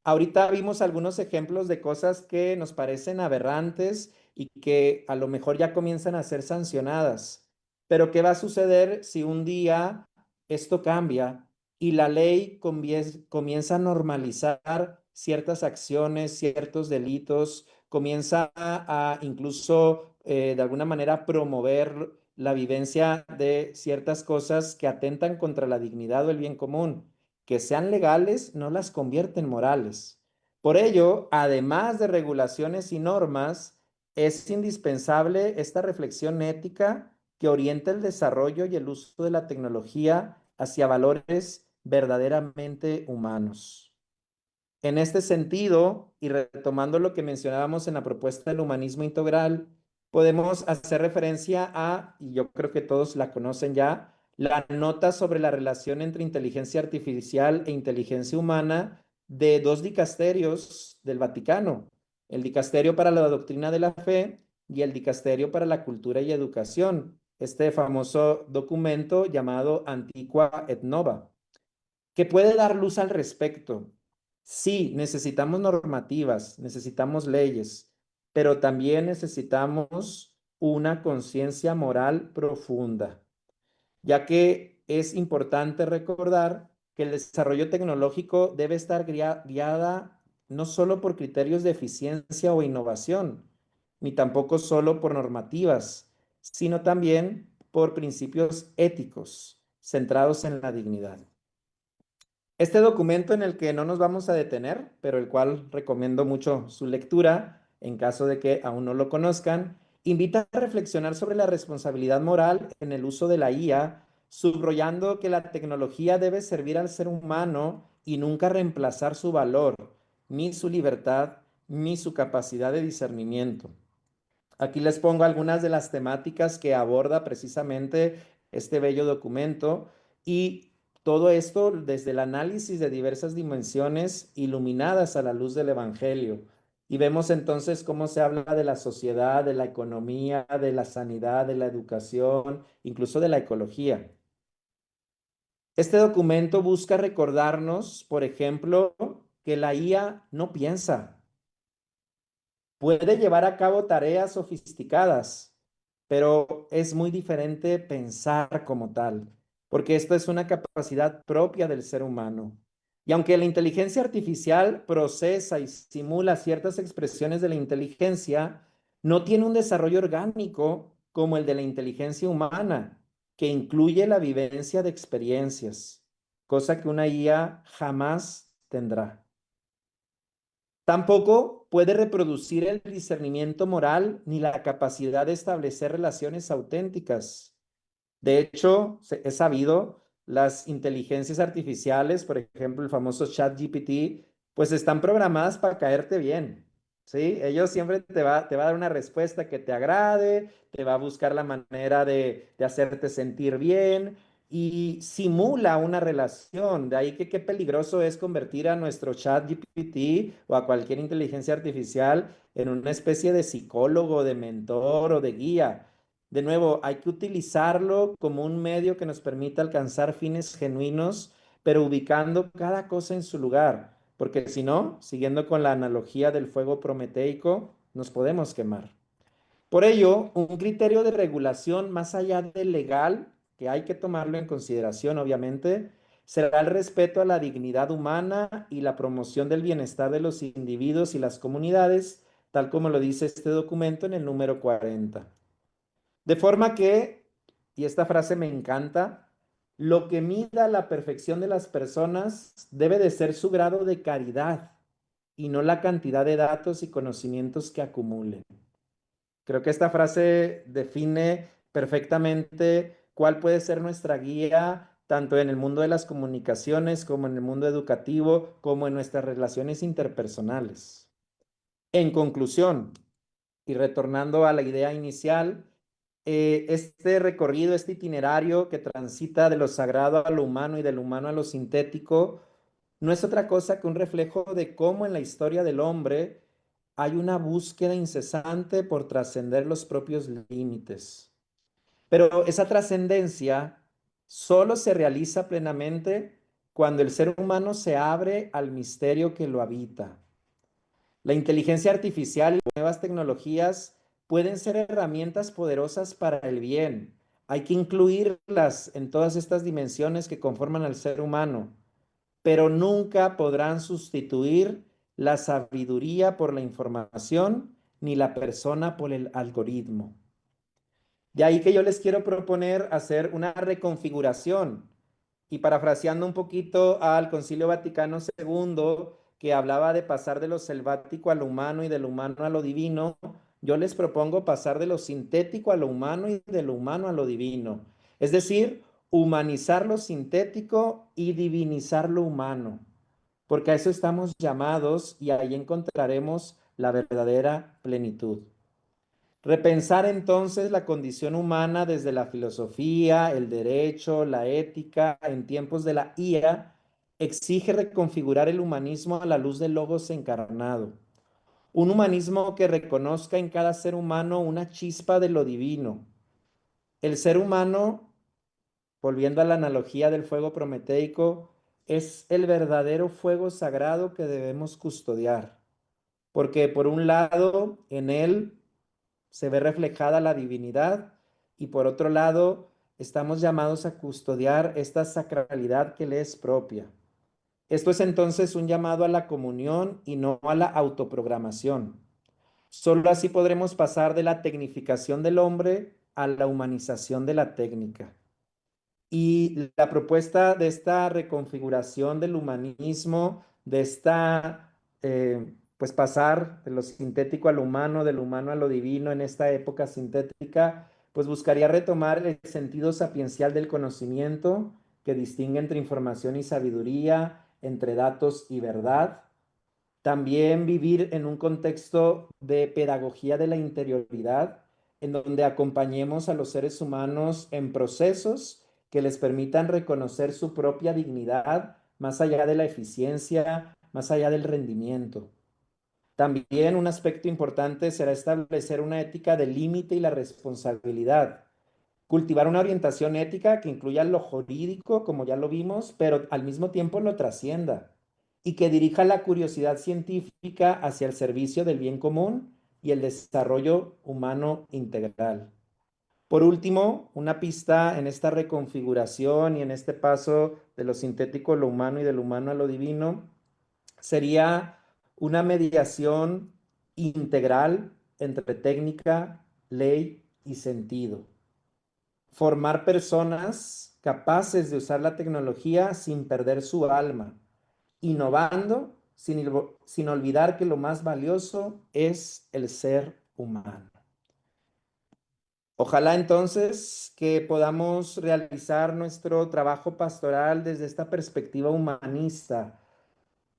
Ahorita vimos algunos ejemplos de cosas que nos parecen aberrantes y que a lo mejor ya comienzan a ser sancionadas. Pero ¿qué va a suceder si un día esto cambia y la ley comienza a normalizar ciertas acciones, ciertos delitos, comienza a incluso de alguna manera promover la vivencia de ciertas cosas que atentan contra la dignidad o el bien común? Que sean legales no las convierte en morales. Por ello, además de regulaciones y normas, es indispensable esta reflexión ética que orienta el desarrollo y el uso de la tecnología hacia valores verdaderamente humanos. En este sentido, y retomando lo que mencionábamos en la propuesta del humanismo integral, podemos hacer referencia a, y yo creo que todos la conocen ya, la nota sobre la relación entre inteligencia artificial e inteligencia humana de dos dicasterios del Vaticano, el Dicasterio para la Doctrina de la Fe y el Dicasterio para la Cultura y Educación, este famoso documento llamado Antiqua et Nova. que puede dar luz al respecto. Sí, necesitamos normativas, necesitamos leyes, pero también necesitamos una conciencia moral profunda, ya que es importante recordar que el desarrollo tecnológico debe estar guiada no solo por criterios de eficiencia o innovación, ni tampoco solo por normativas, sino también por principios éticos centrados en la dignidad. Este documento en el que no nos vamos a detener, pero el cual recomiendo mucho su lectura, en caso de que aún no lo conozcan, invita a reflexionar sobre la responsabilidad moral en el uso de la IA, subrayando que la tecnología debe servir al ser humano y nunca reemplazar su valor, ni su libertad, ni su capacidad de discernimiento. Aquí les pongo algunas de las temáticas que aborda precisamente este bello documento y todo esto desde el análisis de diversas dimensiones iluminadas a la luz del Evangelio. Y vemos entonces cómo se habla de la sociedad, de la economía, de la sanidad, de la educación, incluso de la ecología. Este documento busca recordarnos, por ejemplo, que la IA no piensa. Puede llevar a cabo tareas sofisticadas, pero es muy diferente pensar como tal, porque esto es una capacidad propia del ser humano. Y aunque la inteligencia artificial procesa y simula ciertas expresiones de la inteligencia, no tiene un desarrollo orgánico como el de la inteligencia humana, que incluye la vivencia de experiencias, cosa que una IA jamás tendrá. Tampoco puede reproducir el discernimiento moral ni la capacidad de establecer relaciones auténticas. De hecho, es sabido, las inteligencias artificiales, por ejemplo, el famoso ChatGPT, pues están programadas para caerte bien, ¿sí? Ellos siempre te va a dar una respuesta que te agrade, te va a buscar la manera de hacerte sentir bien y simula una relación. De ahí que qué peligroso es convertir a nuestro ChatGPT o a cualquier inteligencia artificial en una especie de psicólogo, de mentor o de guía. De nuevo, hay que utilizarlo como un medio que nos permita alcanzar fines genuinos, pero ubicando cada cosa en su lugar, porque si no, siguiendo con la analogía del fuego prometeico, nos podemos quemar. Por ello, un criterio de regulación más allá del legal, que hay que tomarlo en consideración, obviamente, será el respeto a la dignidad humana y la promoción del bienestar de los individuos y las comunidades, tal como lo dice este documento en el número 40. De forma que, y esta frase me encanta, lo que mida la perfección de las personas debe de ser su grado de caridad y no la cantidad de datos y conocimientos que acumulen. Creo que esta frase define perfectamente cuál puede ser nuestra guía, tanto en el mundo de las comunicaciones como en el mundo educativo, como en nuestras relaciones interpersonales. En conclusión, y retornando a la idea inicial, este recorrido, este itinerario que transita de lo sagrado a lo humano y de lo humano a lo sintético, no es otra cosa que un reflejo de cómo en la historia del hombre hay una búsqueda incesante por trascender los propios límites. Pero esa trascendencia solo se realiza plenamente cuando el ser humano se abre al misterio que lo habita. La inteligencia artificial y nuevas tecnologías pueden ser herramientas poderosas para el bien. Hay que incluirlas en todas estas dimensiones que conforman al ser humano, pero nunca podrán sustituir la sabiduría por la información ni la persona por el algoritmo. De ahí que yo les quiero proponer hacer una reconfiguración y parafraseando un poquito al Concilio Vaticano II, que hablaba de pasar de lo selvático a lo humano y de lo humano a lo divino, yo les propongo pasar de lo sintético a lo humano y de lo humano a lo divino. Es decir, humanizar lo sintético y divinizar lo humano, porque a eso estamos llamados y ahí encontraremos la verdadera plenitud. Repensar entonces la condición humana desde la filosofía, el derecho, la ética en tiempos de la IA exige reconfigurar el humanismo a la luz del Logos encarnado. Un humanismo que reconozca en cada ser humano una chispa de lo divino. El ser humano, volviendo a la analogía del fuego prometeico, es el verdadero fuego sagrado que debemos custodiar, porque por un lado en él se ve reflejada la divinidad y por otro lado estamos llamados a custodiar esta sacralidad que le es propia. Esto es entonces un llamado a la comunión y no a la autoprogramación. Solo así podremos pasar de la tecnificación del hombre a la humanización de la técnica. Y la propuesta de esta reconfiguración del humanismo, de esta, pues pasar de lo sintético a lo humano, de lo humano a lo divino en esta época sintética, pues buscaría retomar el sentido sapiencial del conocimiento que distingue entre información y sabiduría, entre datos y verdad. También vivir en un contexto de pedagogía de la interioridad, en donde acompañemos a los seres humanos en procesos que les permitan reconocer su propia dignidad más allá de la eficiencia, más allá del rendimiento. También un aspecto importante será establecer una ética del límite y la responsabilidad. Cultivar una orientación ética que incluya lo jurídico, como ya lo vimos, pero al mismo tiempo lo trascienda y que dirija la curiosidad científica hacia el servicio del bien común y el desarrollo humano integral. Por último, una pista en esta reconfiguración y en este paso de lo sintético a lo humano y del humano a lo divino sería una mediación integral entre técnica, ley y sentido. Formar personas capaces de usar la tecnología sin perder su alma, innovando sin olvidar que lo más valioso es el ser humano. Ojalá entonces que podamos realizar nuestro trabajo pastoral desde esta perspectiva humanista.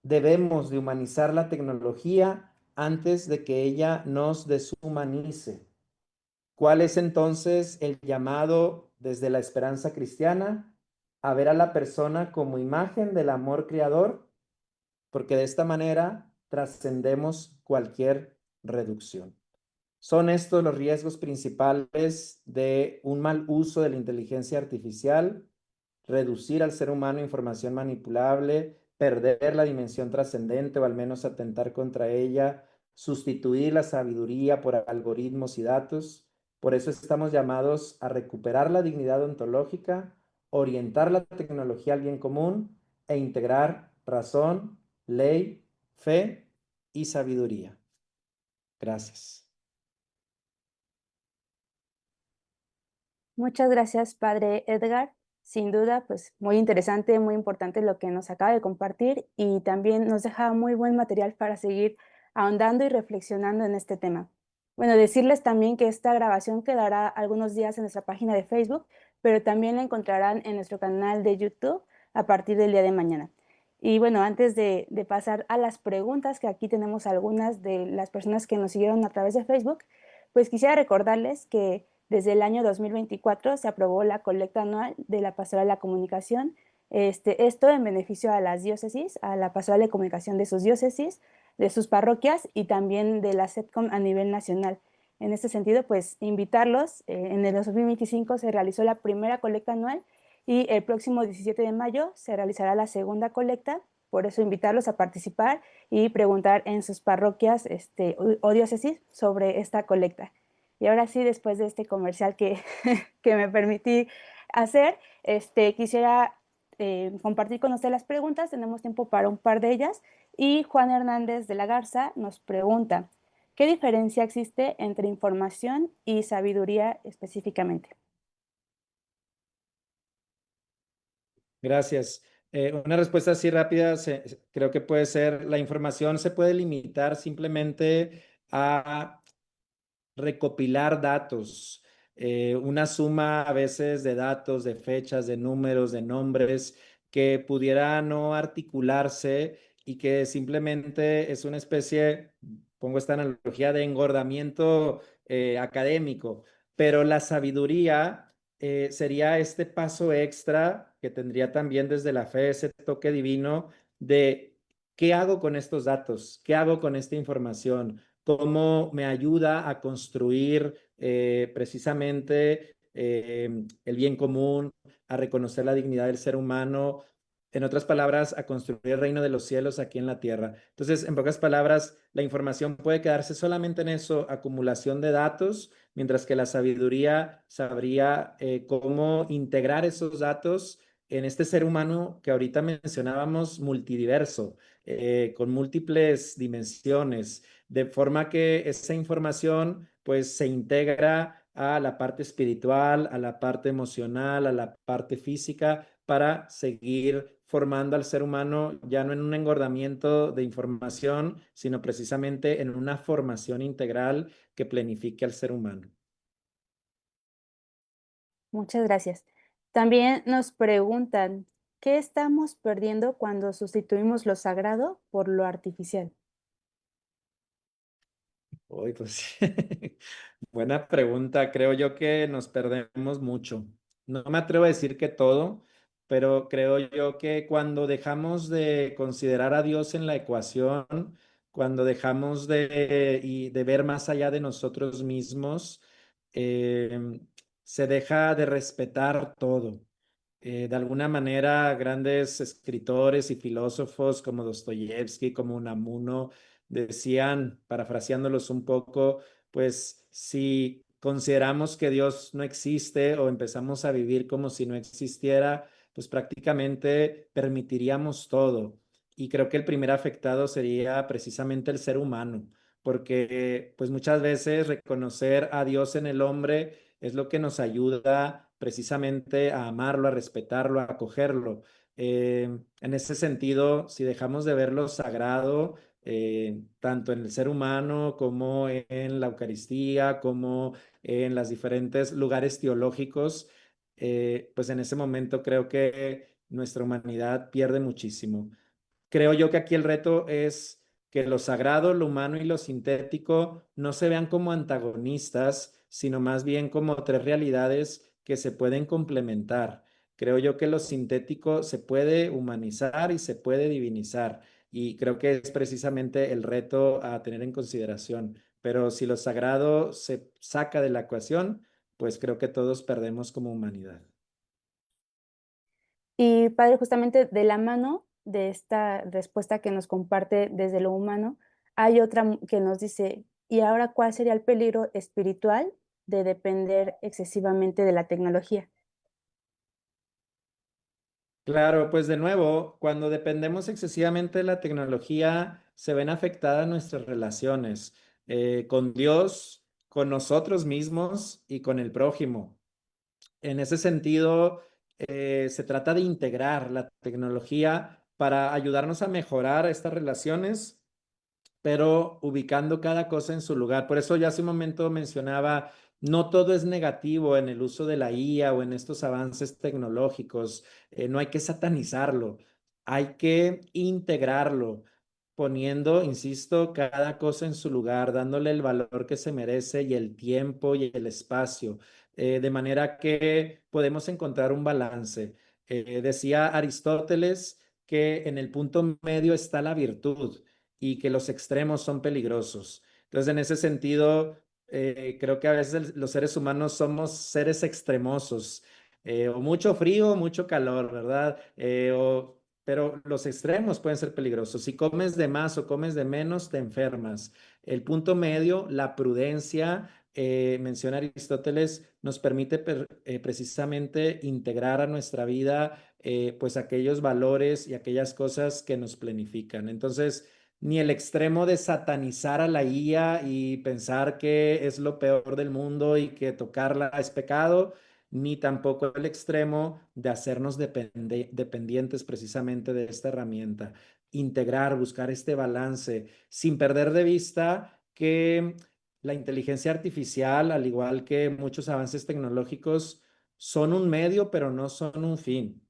Debemos de humanizar la tecnología antes de que ella nos deshumanice. ¿Cuál es entonces el llamado desde la esperanza cristiana? A ver a la persona como imagen del amor creador, porque de esta manera trascendemos cualquier reducción. Son estos los riesgos principales de un mal uso de la inteligencia artificial: reducir al ser humano a información manipulable, perder la dimensión trascendente o al menos atentar contra ella, sustituir la sabiduría por algoritmos y datos. Por eso estamos llamados a recuperar la dignidad ontológica, orientar la tecnología al bien común e integrar razón, ley, fe y sabiduría. Gracias. Muchas gracias, Padre Edgar. Sin duda, pues muy interesante, muy importante lo que nos acaba de compartir y también nos deja muy buen material para seguir ahondando y reflexionando en este tema. Bueno, decirles también que esta grabación quedará algunos días en nuestra página de Facebook, pero también la encontrarán en nuestro canal de YouTube a partir del día de mañana. Y bueno, antes de pasar a las preguntas, que aquí tenemos algunas de las personas que nos siguieron a través de Facebook, pues quisiera recordarles que desde el año 2024 se aprobó la colecta anual de la Pastoral de la Comunicación, esto en beneficio a las diócesis, a la Pastoral de Comunicación de sus diócesis, de sus parroquias y también de la SETCOM a nivel nacional. En este sentido, pues invitarlos, en el 2025 se realizó la primera colecta anual y el próximo 17 de mayo se realizará la segunda colecta. Por eso invitarlos a participar y preguntar en sus parroquias o diócesis sobre esta colecta. Y ahora sí, después de este comercial que, que me permití hacer, quisiera compartir con usted las preguntas. Tenemos tiempo para un par de ellas. Y Juan Hernández de la Garza nos pregunta, ¿qué diferencia existe entre información y sabiduría específicamente? Gracias. Una respuesta así rápida, creo que puede ser: la información se puede limitar simplemente a recopilar datos, una suma a veces de datos, de fechas, de números, de nombres, que pudiera no articularse y que simplemente es una especie, pongo esta analogía, de engordamiento académico. Pero la sabiduría sería este paso extra que tendría también desde la fe, ese toque divino de ¿qué hago con estos datos? ¿Qué hago con esta información? ¿Cómo me ayuda a construir precisamente el bien común, a reconocer la dignidad del ser humano? En otras palabras, a construir el reino de los cielos aquí en la tierra. Entonces, en pocas palabras, la información puede quedarse solamente en eso, acumulación de datos, mientras que la sabiduría sabría cómo integrar esos datos en este ser humano que ahorita mencionábamos, multidiverso, con múltiples dimensiones, de forma que esa información pues se integra a la parte espiritual, a la parte emocional, a la parte física, para seguir formando al ser humano ya no en un engordamiento de información, sino precisamente en una formación integral que planifique al ser humano. Muchas gracias. También nos preguntan, ¿qué estamos perdiendo cuando sustituimos lo sagrado por lo artificial? Uy, pues buena pregunta. Creo yo que nos perdemos mucho. No me atrevo a decir que todo, pero creo yo que cuando dejamos de considerar a Dios en la ecuación, cuando dejamos de ver más allá de nosotros mismos, se deja de respetar todo. De alguna manera, grandes escritores y filósofos como Dostoyevsky, como Unamuno, decían, parafraseándolos un poco, pues si consideramos que Dios no existe o empezamos a vivir como si no existiera, pues prácticamente permitiríamos todo. Y creo que el primer afectado sería precisamente el ser humano, porque pues muchas veces reconocer a Dios en el hombre es lo que nos ayuda precisamente a amarlo, a respetarlo, a acogerlo. En ese sentido, si dejamos de ver lo sagrado, tanto en el ser humano como en la Eucaristía, como en los diferentes lugares teológicos, pues en ese momento creo que nuestra humanidad pierde muchísimo. Creo yo que aquí el reto es que lo sagrado, lo humano y lo sintético no se vean como antagonistas, sino más bien como tres realidades que se pueden complementar. Creo yo que lo sintético se puede humanizar y se puede divinizar, y creo que es precisamente el reto a tener en consideración. Pero si lo sagrado se saca de la ecuación, pues creo que todos perdemos como humanidad. Y padre, justamente de la mano de esta respuesta que nos comparte desde lo humano, hay otra que nos dice, ¿y ahora cuál sería el peligro espiritual de depender excesivamente de la tecnología? Claro, pues de nuevo, cuando dependemos excesivamente de la tecnología, se ven afectadas nuestras relaciones con Dios, con nosotros mismos y con el prójimo. En ese sentido, se trata de integrar la tecnología para ayudarnos a mejorar estas relaciones, pero ubicando cada cosa en su lugar. Por eso ya hace un momento mencionaba, no todo es negativo en el uso de la IA o en estos avances tecnológicos. No hay que satanizarlo, hay que integrarlo, poniendo, insisto, cada cosa en su lugar, dándole el valor que se merece y el tiempo y el espacio, de manera que podemos encontrar un balance. Decía Aristóteles que en el punto medio está la virtud y que los extremos son peligrosos. Entonces, en ese sentido, creo que a veces los seres humanos somos seres extremosos, o mucho frío, o mucho calor, ¿verdad? Pero los extremos pueden ser peligrosos. Si comes de más o comes de menos, te enfermas. El punto medio, la prudencia, menciona Aristóteles, nos permite precisamente integrar a nuestra vida pues aquellos valores y aquellas cosas que nos planifican. Entonces, ni el extremo de satanizar a la IA y pensar que es lo peor del mundo y que tocarla es pecado, ni tampoco el extremo de hacernos dependientes precisamente de esta herramienta. Integrar, buscar este balance, sin perder de vista que la inteligencia artificial, al igual que muchos avances tecnológicos, son un medio, pero no son un fin.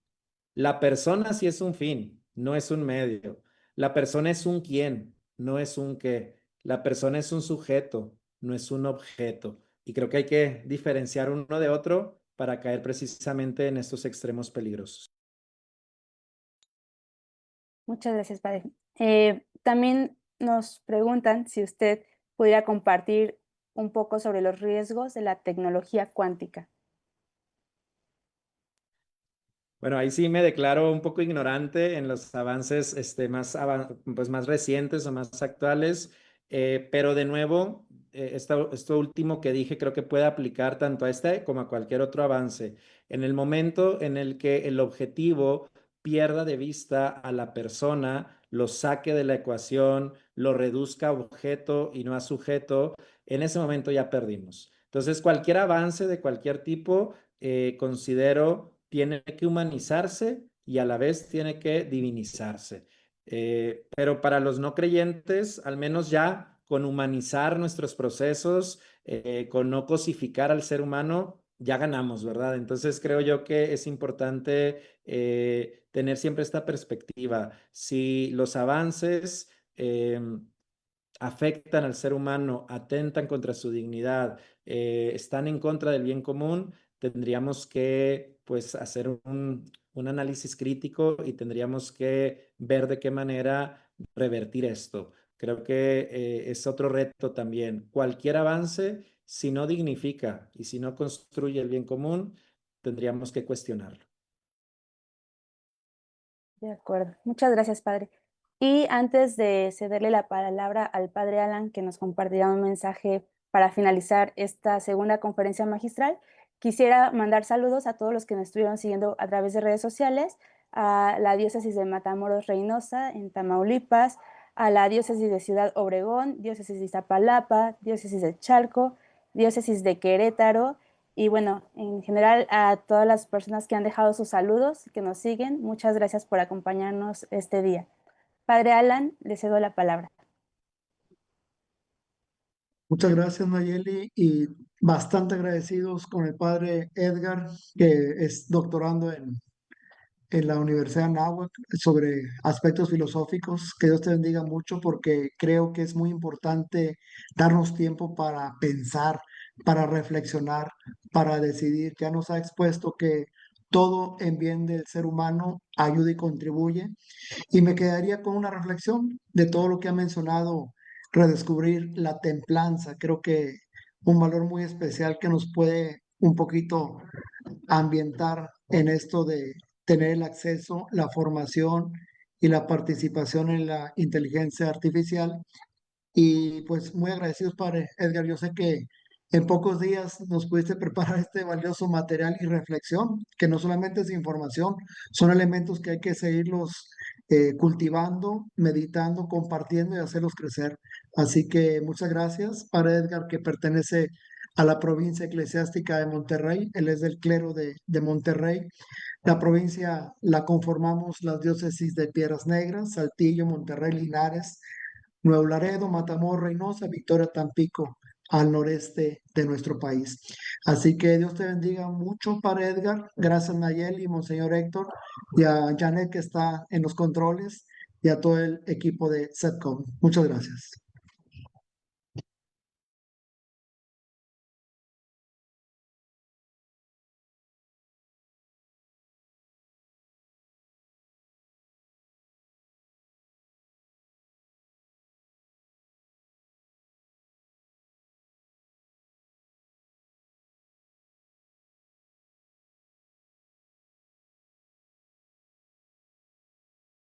La persona sí es un fin, no es un medio. La persona es un quién, no es un qué. La persona es un sujeto, no es un objeto. Y creo que hay que diferenciar uno de otro para caer precisamente en estos extremos peligrosos. Muchas gracias, padre. También nos preguntan si usted pudiera compartir un poco sobre los riesgos de la tecnología cuántica. Bueno, ahí sí me declaro un poco ignorante en los avances pues más recientes o más actuales, pero de nuevo, esto último que dije creo que puede aplicar tanto a este como a cualquier otro avance. En el momento en el que el objetivo pierda de vista a la persona, lo saque de la ecuación, lo reduzca a objeto y no a sujeto, en ese momento ya perdimos. Entonces, cualquier avance de cualquier tipo, considero tiene que humanizarse y a la vez tiene que divinizarse. Pero para los no creyentes, al menos ya con humanizar nuestros procesos, con no cosificar al ser humano, ya ganamos, ¿verdad? Entonces creo yo que es importante tener siempre esta perspectiva. Si los avances afectan al ser humano, atentan contra su dignidad, están en contra del bien común, tendríamos que pues hacer un análisis crítico y tendríamos que ver de qué manera revertir esto. Creo que es otro reto también. Cualquier avance, si no dignifica y si no construye el bien común, tendríamos que cuestionarlo. De acuerdo. Muchas gracias, padre. Y antes de cederle la palabra al padre Alan, que nos compartirá un mensaje para finalizar esta segunda conferencia magistral, quisiera mandar saludos a todos los que nos estuvieron siguiendo a través de redes sociales, a la diócesis de Matamoros Reynosa en Tamaulipas, a la diócesis de Ciudad Obregón, diócesis de Iztapalapa, diócesis de Chalco, diócesis de Querétaro, y bueno, en general a todas las personas que han dejado sus saludos, que nos siguen, muchas gracias por acompañarnos este día. Padre Alan, le cedo la palabra. Muchas gracias, Nayeli, y bastante agradecidos con el padre Edgar, que es doctorando en la Universidad de Anáhuac sobre aspectos filosóficos. Que Dios te bendiga mucho porque creo que es muy importante darnos tiempo para pensar, para reflexionar, para decidir. Ya nos ha expuesto que todo en bien del ser humano ayuda y contribuye. Y me quedaría con una reflexión de todo lo que ha mencionado, redescubrir la templanza. Creo que un valor muy especial que nos puede un poquito ambientar en esto de tener el acceso, la formación y la participación en la inteligencia artificial. Y pues muy agradecidos, padre Edgar. Yo sé que en pocos días nos pudiste preparar este valioso material y reflexión, que no solamente es información, son elementos que hay que seguirlos cultivando, meditando, compartiendo y hacerlos crecer. Así que muchas gracias, padre Edgar, que pertenece a la provincia eclesiástica de Monterrey. Él es del clero de Monterrey. La provincia la conformamos las diócesis de Piedras Negras, Saltillo, Monterrey, Linares, Nuevo Laredo, Matamoros, Reynosa, Victoria, Tampico, al noreste de nuestro país. Así que Dios te bendiga mucho, Padre Edgar. Gracias, Nayeli y Monseñor Héctor, y a Janet, que está en los controles, y a todo el equipo de SETCOM. Muchas gracias.